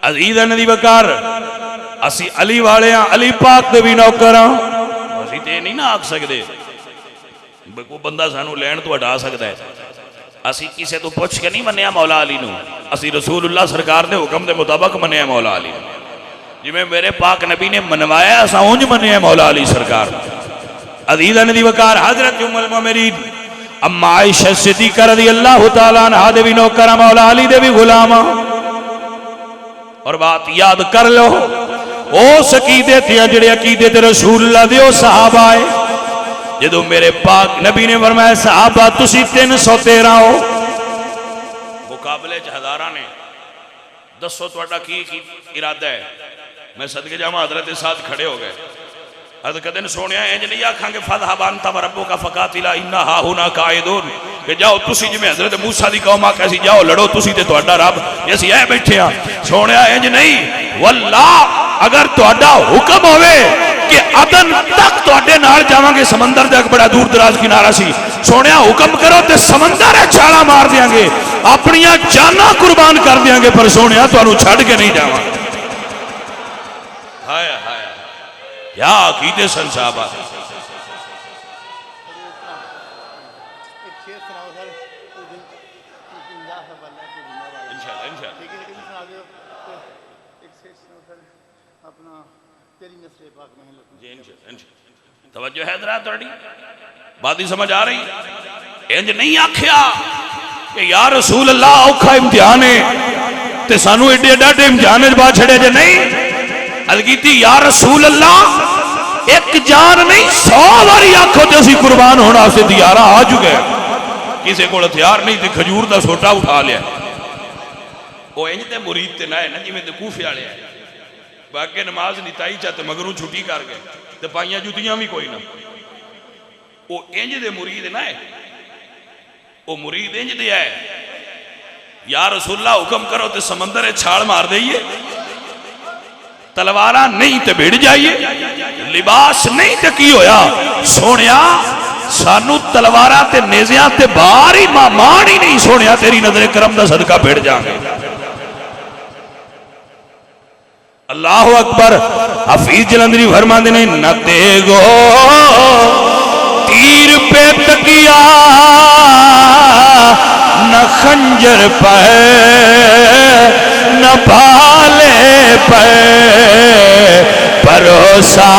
عزیزاں دی وقار اسی علی والے ہاں، علی پاک دے بھی نوکر ہاں، اسی تے نہیں نہ آکھ سکدے کوئی بندہ سانو لین تو ہٹا سکتا ہے، اسی کسے تو پوچھ کے نہیں منیا مولا علی نو، اسی رسول اللہ سرکار دے حکم دے مطابق منیا مولا علی نو، جی میں میرے پاک نبی نے منوایا اسا اونج منیا مولا علی سرکار۔ عزیزاں دی وقار حضرت ام المومنین اما عائشہ صدیقہ رضی اللہ تعالیٰ عنہ دے بھی نوکر مولا علی دے بھی غلام، اور بات یاد کر لو اس عقیدے تھے جڑے عقیدے تے رسول اللہ دے او صحابہ آئے، جدو میرے پاک نبی نے فرمایا صحابہ تسی 313 ہو، مقابلے ہزاراں نے، دسو تہاڈا کی ارادہ ہے؟ میں صدقے جاواں حضرت ساتھ کھڑے ہو گئے، حضرت کدن سونیا انج نہیں آکھاں گے فذهب انت وربک فقاتلا انا ھاہنا قاعدون، کہ جاؤ تسی جویں حضرت موسیٰ دی قوم آکھیا سی جاؤ لڑو تسی تے تہاڈا رب، اسی اے بیٹھے ہاں، سونیا انج نہیں، واللہ اگر تہاڈا حکم ہوئے کہ عدن تک تہاڈے نال جاواں گے، سمندر دے بڑا دور دراز کنارہ سی، سونیا حکم کرو تے سمندر چھالا مار دیاں گے، اپنیاں جاناں قربان کر دیاں گے، پر سونیا تانوں چھڈ کے نہیں جاواں۔ ہائے ہائے کیا عقیدے سن صحابہ۔ توجہ ہے حضرات تھوڑی بات ہی سمجھ آ رہی، انج نہیں آکھیا کہ یا رسول اللہ اوکھا امتحان ہے تے سانو ایڈے ڈاڈے امتحان با چھڑے جے، نہیں الگیتی یا رسول اللہ ایک جان نہیں 100 باری آکھو تے اسی قربان ہونا سے دیارہ آ چکے، کسے کو ہتھیار نہیں تے کھجور دا سوٹا اٹھا لیا، وہ انج تے مرید تے نہ ہے نا جی میں تے کوفے والے ہیں، باقی نماز نتائی چاہتے مگروں چھٹی کر گئے تے پائیاں جوتیاں بھی کوئی نہ، وہ انج دے مرید نہ ہے، وہ مرید انج دے ہے یا رسول اللہ حکم کرو تے سمندر چھاڑ مار دئیے، تلوارہ نہیں تے بھیڑ جائیے، لباس نہیں تے کی ہویا، سونیا سانو تلوارہ تے نیزیاں تے باری مان ہی نہیں، سونیا تیری نظر کرم دا صدقہ بھیڑ جائیں گے۔ اللہ اکبر، حفیظ جلندری فرماندے نے نہ تیگو تیر پہ تکیا نہ خنجر پہ نہ بھالے پہ، بھروسہ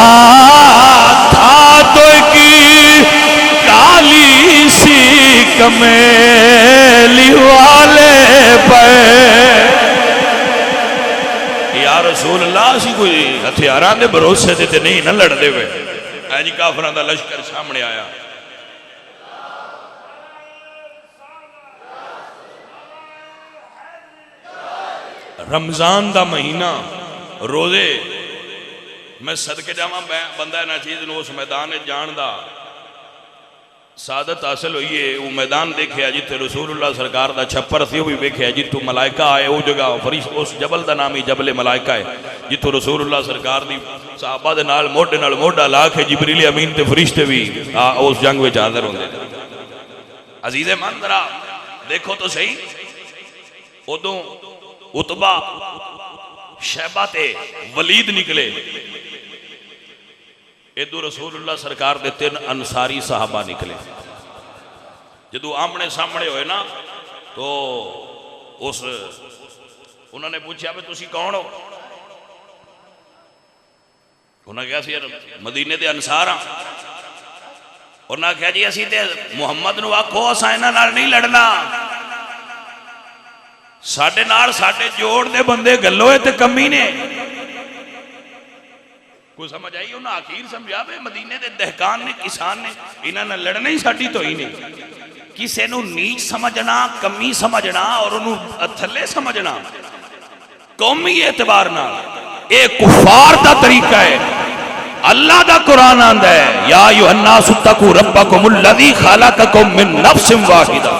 تھا تو کی کالی سی کمیلی والے پہ، یا رسول اللہ اسی کوئی ہتھیاراں دے بھروسے تے نہیں نہ لڑ دے ہوئے، اے جی کافراں دا لشکر سامنے آیا، رمضان دا مہینہ روزے، میں صدقے جاواں بندہ نہ چیز نو اس میدان جان دا سعادت حاصل ہوئی ہے، وہ میدان دیکھے جتے رسول اللہ سرکار دا چھپر تھی، وہ بھی دیکھے جتو ملائکہ آئے، وہ جگہ فرشت اس جبل دا نامی جبل ملائکہ ہے، جتو رسول اللہ سرکار دی صحابہ دے نال موڈا لاکھے جبریل امین تے فرشتے بھی اس جنگ وچ حاضر ہوندے۔ عزیز من ذرا دیکھو تو صحیح، ادوں عتبہ شیبہ تے ولید نکلے، ادو رسول اللہ سرکار دے 3 انصاری صحابہ نکلے، جدو آمنے سامنے ہوئے نا تو انہوں نے پوچھا بھئی تسی کون ہو؟ انہوں نے کہا سی مدینے دے انصار ہاں، انہوں نے کہا جی اسی تے محمد نو آکھو اساں انہاں نال نہیں لڑنا، ساڈے نال ساڈے جوڑ دے بندے گلوئے تے کمی نے، کوئی سمجھ آئی؟ انہوں نے آخیر سمجھا بے مدینے دے دہکان نے کسان نے انہوں نے لڑنا ہی ساڑی تو ہی نہیں، کسے نو نیچ سمجھنا کمی سمجھنا اور انہوں تھلے سمجھنا قومی اعتبار نہ، اے کفار دا طریقہ ہے۔ اللہ دا قرآن آندہ ہے یا ایھا الناس اتقوا ربکم الذی خلقکم من نفس واحدہ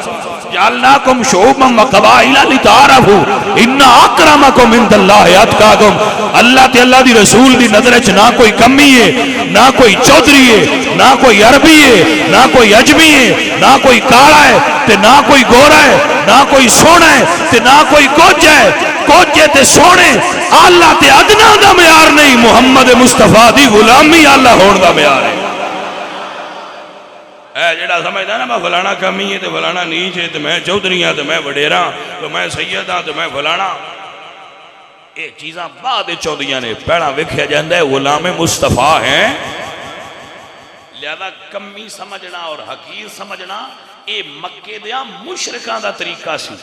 جعلناکم شعوبا وقبائل لتعارفوا ان اکرمکم عند اللہ اتقاکم، اللہ تے اللہ دی رسول دی نظر چ نہ کوئی کمی ہے، نہ کوئی چودھری ہے، نہ کوئی عربی ہے، نہ کوئی اجمی ہے، نہ کوئی کالا ہے تے نہ کوئی گورا ہے، نہ کوئی سونا ہے تے نہ کوئی کچھ ہے، کوجے تے سونے آلہ تے ادنا دا معیار نہیں، محمد مصطفیٰ دی غلامی آلہ ہون دا معیار ہے۔ اے جڑا سمجھدا نا میں فلانا کمی ہے تے فلانا نیچ ہے تے میں چودھری ہاں تے میں وڈیرا تے میں سید ہاں تے میں فلانا، یہ چیزاں بعد چودھیاں نے، پہلا ویکھیا جاندا ہے غلام مصطفیٰ ہیں۔ لہذا کمی سمجھنا اور حقیر سمجھنا اے مکے دیاں مشرکاں دا طریقہ سی،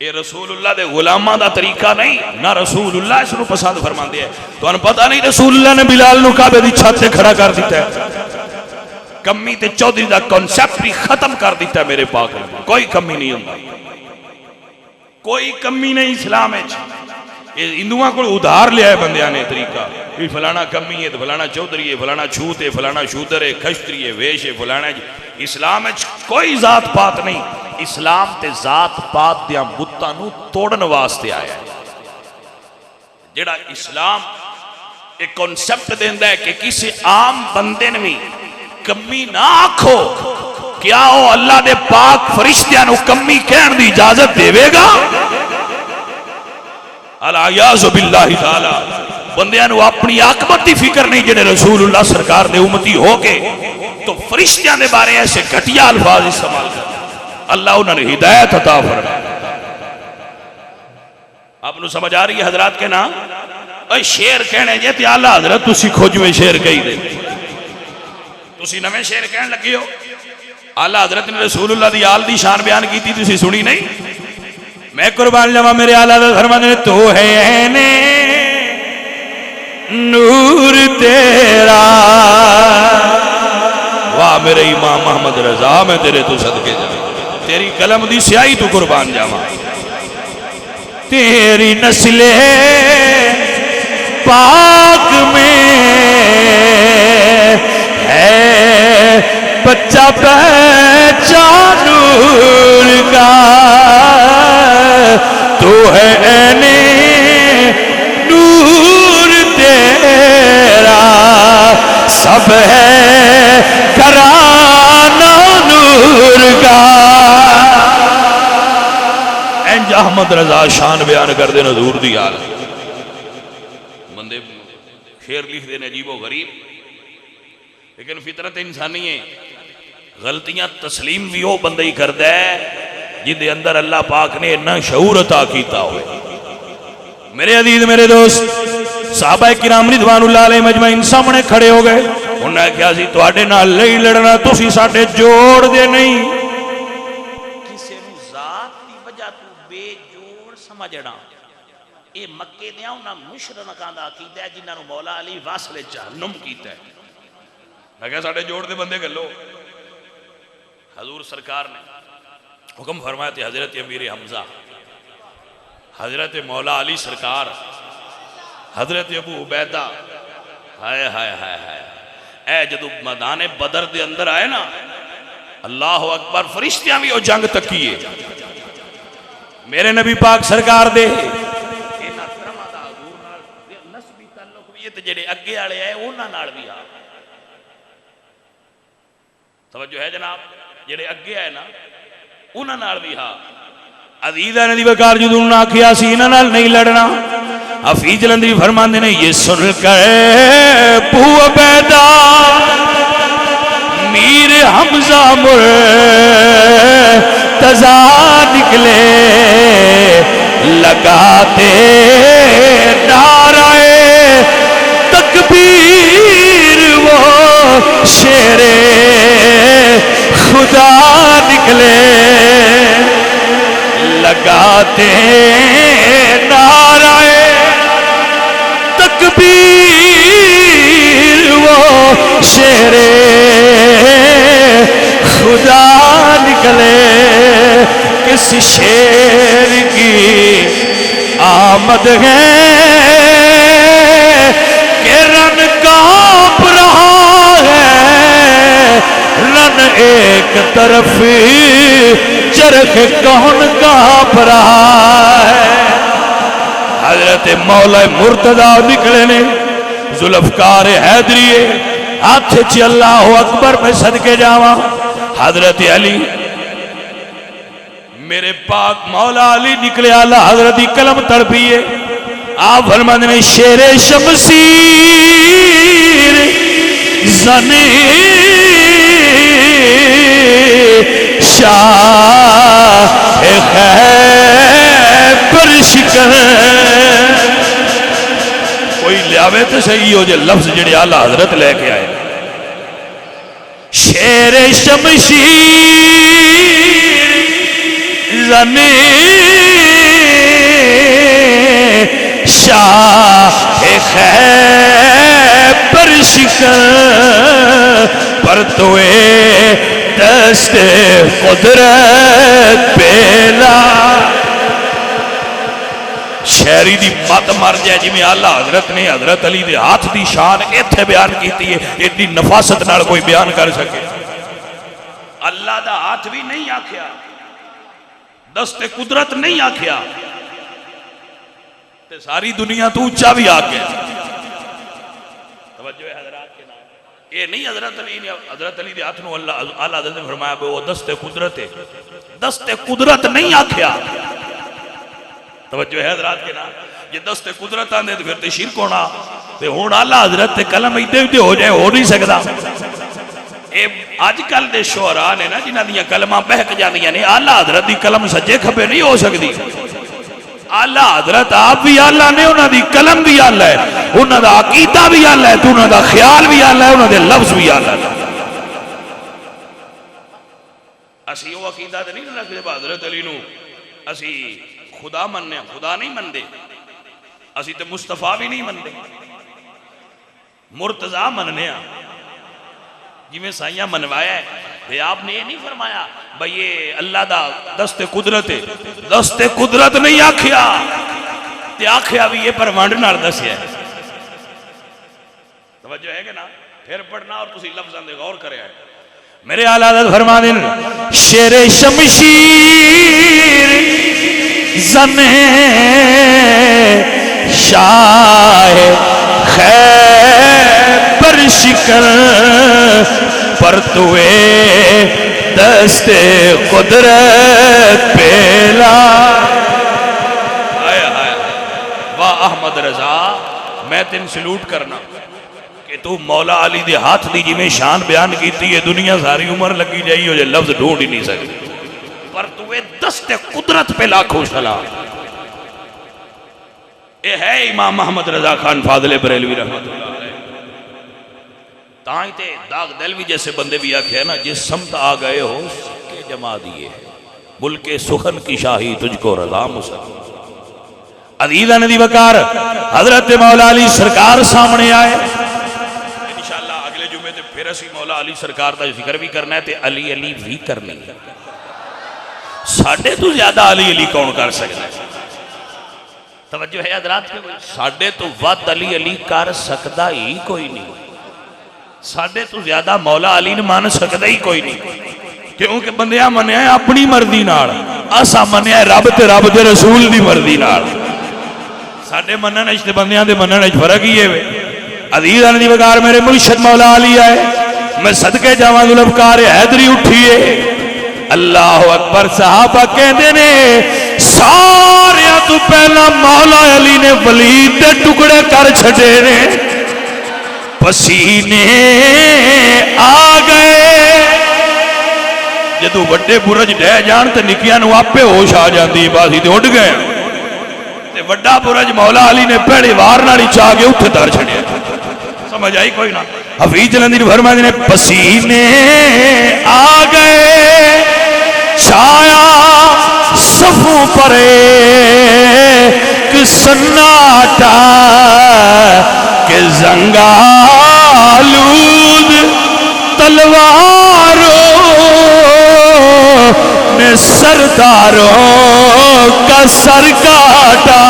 اے رسول اللہ دے غلاماں دا طریقہ نہیں، نہ رسول اللہ اس نو پسند فرماندے ہیں۔ تو ان پتہ نہیں رسول اللہ نے بلال نو کعبے دی چھت تے کھڑا کر دیتا ہے، کمی تے چودھری دا کنسپٹ بھی ختم کر دیتا ہے میرے پاک نے، کوئی کمی نہیں ہوندا، کوئی کمی نہیں اسلام ہے۔ ہندوؤں کو ادھار لیا ہے بندیاں نے طریقہ، فلانا کمی ہے تو فلانا چودھری ہے، فلانا چھوت ہے، فلانا شودر ہے، کھشتری ہے، ویش ہے، فلانا ہے۔ اسلام ہے کوئی ذات پات نہیں، اسلام تے ذات پات دیاں بتاں نو توڑن واسطے آیا ہے۔ جڑا اسلام ایک کنسپٹ دیندا ہے کہ کسی عام بندے نے بھی کمی نہ آکھو، کیا وہ اللہ دے پاک فرشتیاں نو کمی کہن دی اجازت دے گا؟ العیاذ باللہ تعالی۔ بندیاں نو اپنی عاقبت دی فکر نہیں، جڑے رسول اللہ سرکار دے امتی ہو کے تو فرشتیاں دے بارے ایسے گھٹیا الفاظ استعمال کر، اللہ انہوں نے ہدایت عطا فرمائے۔ آپ نو سمجھ آ رہی ہے حضرات کے نام؟ اے شیر کہنے جے تے اعلیٰ حضرت تسی کھوجویں شیر کہی دے، تسی نویں شیر کہنے لگی ہو۔ اعلیٰ حضرت نے رسول اللہ دی آل دی شان بیان کی تھی، تسی سنی نہیں؟ میں قربان جاواں میرے اعلیٰ حضرت فرماتے ہیں تو ہے عین نور تیرا، واہ میرے امام محمد رضا میں تیرے تو صدقے جاؤں، تیری قلم دی سیاہی تو قربان جاواں، تیری نسل پاک میں ہے بچہ پہچان نور کا، تو ہے عین نور تیرا، سب ہے گھرانہ نور کا۔ انج احمد رضا شان بیان کر دے حضور دی حال، بندے شعر لکھ دے عجیب و غریب، لیکن فطرت انسانی ہے، غلطیاں تسلیم بھی ہو بندہ ہی کر دے جن دے اندر اللہ پاک نے اتنا شعور عطا کیتا ہوئے۔ میرے عزیز میرے دوست، صحابہ کرام رضوان اللہ علیہ مجمعین سامنے کھڑے ہو گئے، انہوں نے کہا سی تواڈے نال نہیں لڑنا، تسی ساڈے جوڑ دے نہیں۔ کسے نو ذات دی وجہ تو بے جوڑ سمجھنا، اے مکے دیاں انہاں مشرکاں دا عقیدہ ہے جنہاں نو مولا علی واصل جہنم کیتا ہے۔ میں کہا ساڈے جوڑ دے بندے گلو، حضور سرکار نے حکم فرمایا تھے، حضرت امیر حمزہ، حضرت مولا علی سرکار، حضرت ابو عبیدہ، ہائے ہائے ہائے ہائے، اے جدو میدان بدر دے اندر آئے نا، اللہ اکبر، فرشتیاں بھی وہ جنگ تکیے، میرے نبی پاک سرکار دے نسبی تعلق بھی ہے، جڑے اگے آلے آئے انہاں نال بھی آ، توجہ ہے جناب، جڑے اگے آئے نا انہاں نال بھی ہاں۔ عزیزہ نے دی بکار جدو انہوں نے آکھیا سی انہاں نال نہیں لڑنا، حفیظ جلندری فرماندے نے یہ سن کر ابو عبیدہ میر حمزہ مرتضی نکلے، لگاتے نعرہ تکبیر وہ شیر خدا نکلے، لگاتے نعرہ تکبیر وہ شیر خدا نکلے، کس شیر کی آمد ہے کہ رن کانپ رہا ہے، رن ایک طرف چرخ کون کانپ رہا ہے۔ حضرت مولا مرتضی نکلے نے، ذوالفقار حیدری ہاتھ چ اللہ اکبر میں صدقے جاواں، حضرت علی میرے پاک مولا علی نکلے آلہ حضرت دی قلم تڑپیے آپ فرماتے ہیں شیر شمشیر زنے شاہ خیبر شکن کوئی لیاوے تو صحیح ہو جائے لفظ جڑے آلہ حضرت لے کے آئے شیر شمشیر زنے شاہ خیبر شکن پر توئے دست قدرت پیلا شہری دی مت مر جائے جی میں آلہ حضرت نے حضرت علی دے ہاتھ دی شان ایتھے بیان کیتی ہے اتنی نفاست نال کوئی بیان کر سکے اللہ دا ہاتھ بھی نہیں آکھیا دست قدرت نہیں آکھیا تے ساری دنیا تو اونچا بھی آکھیا توجہ ہے حضرات کے نام یہ نہیں حضرت علی دے ہاتھ نو اللہ حضرت نے فرمایا وہ دست قدرت ہے دست قدرت نہیں آکھیا توجہ ہے حضرات کے نام یہ دست قدرت آندے تو پھر تے شرک ہونا تے ہون آلہ حضرت تے کلم ایدے ہو جائے ہو نہیں سکتا آج کل دے شعراء نے نا جنہ دیاں کلمہ بہک جاندیاں نے آلہ حضرت دی کلم سجے کھپے نہیں ہو سکتی آلہ حضرت آپ بھی آلہ نے انہاں دی کلم بھی آلہ ہے انہاں دا عقیدہ بھی آلہ ہے تو انہاں دا خیال بھی آلہ ہے انہاں دے لفظ بھی آلہ ہے اسی وہ عقیدہ دے نہیں رکھتے حضرت علی نو اسی خدا مننے خدا نہیں من دے اسی تے مصطفیٰ بھی نہیں من دے مرتضی مننے جی میں سائیاں منوایا ہے تو آپ نے یہ نہیں فرمایا بھئی یہ اللہ دا دست قدرت ہے دست قدرت نہیں آکھیا تے آکھیا بھی یہ پروانڈ نار دسیا ہے توجہ ہے کہ نا پھر پڑھنا اور تسی لفظاں دے غور کرے آئے میرے اعلیٰ حضرت فرما دیں شیر شمشیر زنے شاہ خیبر شکن پر توئے دست قدرت پیلا واہ احمد رضا میں تین سلوٹ کرنا کہ تو مولا علی دے ہاتھ دی جی میں شان بیان کیتی ہے دنیا ساری عمر لگی جائی ہو جائے لفظ ڈھونڈ ہی نہیں سکتے پر توے دست قدرت پہ لاکھوں سلام اے ہے امام محمد رضا خان فاضل بریلوی رحمت اللہ علیہ تائیں تے داغ دلوی جیسے بندے بھی آکھے نا جس سمت آ گئے ہو سکے جما دیئے ملک سخن کی شاہی تجھ کو رضا مسلم عزیزہ ندی وکار حضرت مولا علی سرکار سامنے آئے انشاءاللہ اگلے جمعے تے پھر اسی مولا علی سرکار دا ذکر بھی کرنا ہے تے علی علی بھی کرنی ہے ساڑھے تو زیادہ علی علی کون کر سکتا ہے توجہ ہے حضرات کے ساڑھے تو ود علی علی کر سکتا ہی کوئی نہیں ساڑھے تو زیادہ مولا علی نے مان سکتا ہی کوئی نہیں کیونکہ بندیاں منیا ہے اپنی مردی نار اسا منیا ہے رب تے رسول دی مردی نار ساڑھے منن اجتے بندیاں دے منن اج فرق ہی ہے عزیز آنے دی وقار میرے مرشد مولا علی آئے میں صدقے جوان دلبکار حیدری اٹھئے اللہ اکبر صحابہ کہتے نے سارے تو پہلا مولا علی نے ولید دے ٹکڑے کر چھڑے نے پسینے آ گئے جدو بڑے برج ڈے جان تے نکیاں نو آپے ہوش آ جاندی بازی تے اٹھ گئے تے بڑا برج مولا علی نے پہلے وار نالی چاہ گئے اٹھے دار چھڑے سمجھ آئی کوئی نہ حفیظ جلندی فرمائے نے پسینے آ گئے چھایا صفوں پر ایک سناٹا کہ زنگالود تلواروں نے سرداروں کا سر کاٹا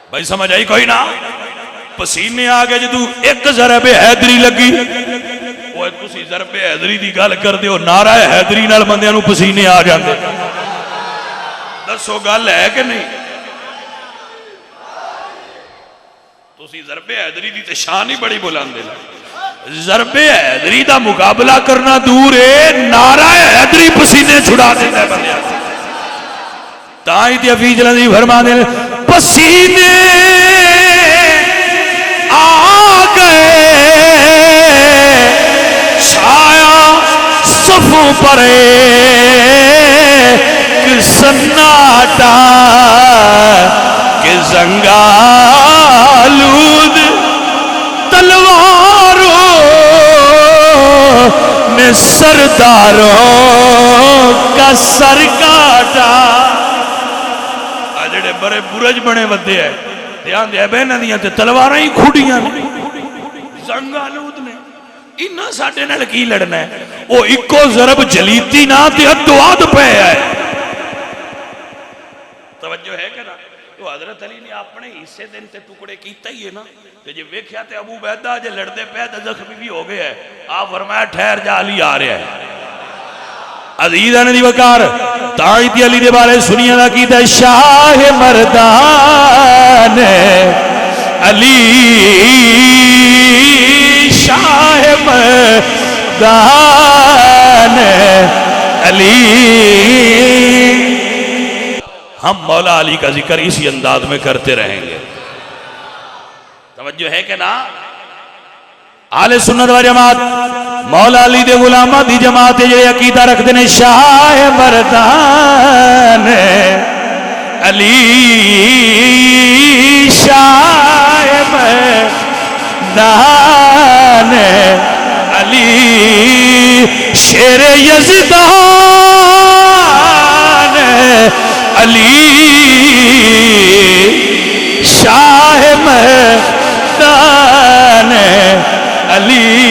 بھائی سمجھ آئی کوئی نہ پسینے آگے جدو ایک ضرب حیدری لگی وہ تسی ضرب حیدری دی گل کر دے نعرہ حیدری نال بندیاں نو پسینے آ جاندے دسو گل ہے کہ نہیں تسی ضرب حیدری دی تے شان ہی بڑی بلند ہے ضرب حیدری دا مقابلہ کرنا دور ہے نعرہ حیدری پسینے چھڑا دیتا ہے بندے تاہی تے حفیظ جلندی فرما دے پسینے آ گئے چھایا صفوں پر کہ سناٹا کہ زنگالود تلواروں نے سرداروں کا سر کاٹا جڑے بڑے برج بنے ودے ہیں دھیان دے بہنہ دیاں تے تلواراں ہی کھوڑیاں نے زنگالود نے انہاں ساڑھے نال کی لڑنا ہے وہ اکو ضرب جلیتی نہ تے ادواد پہ ہے توجہ ہے کہ نا تو حضرت علی نے اپنے حصے دن تے ٹکڑے کیتا ہی ہے نا تو جب ویکھیا تے ابو بیدہ جے لڑدے پہ تے زخمی بھی ہو گئے ہے آپ فرمایا ٹھہر جا علی آ رہے ہیں عزیزان دی وقار تاعیتی علی دے بارے سنیا دا کی دے شاہ مردان علی شاہ مردان علی ہم مولا علی کا ذکر اسی انداز میں کرتے رہیں گے توجہ ہے کہ نا اہل سنت و جماعت مولا علی دے غلامہ دی جماعت جو عقیدہ رکھ دینے شاہ مردان علی شاہ مردان علی شیر یزدان علی شاہ مردان علی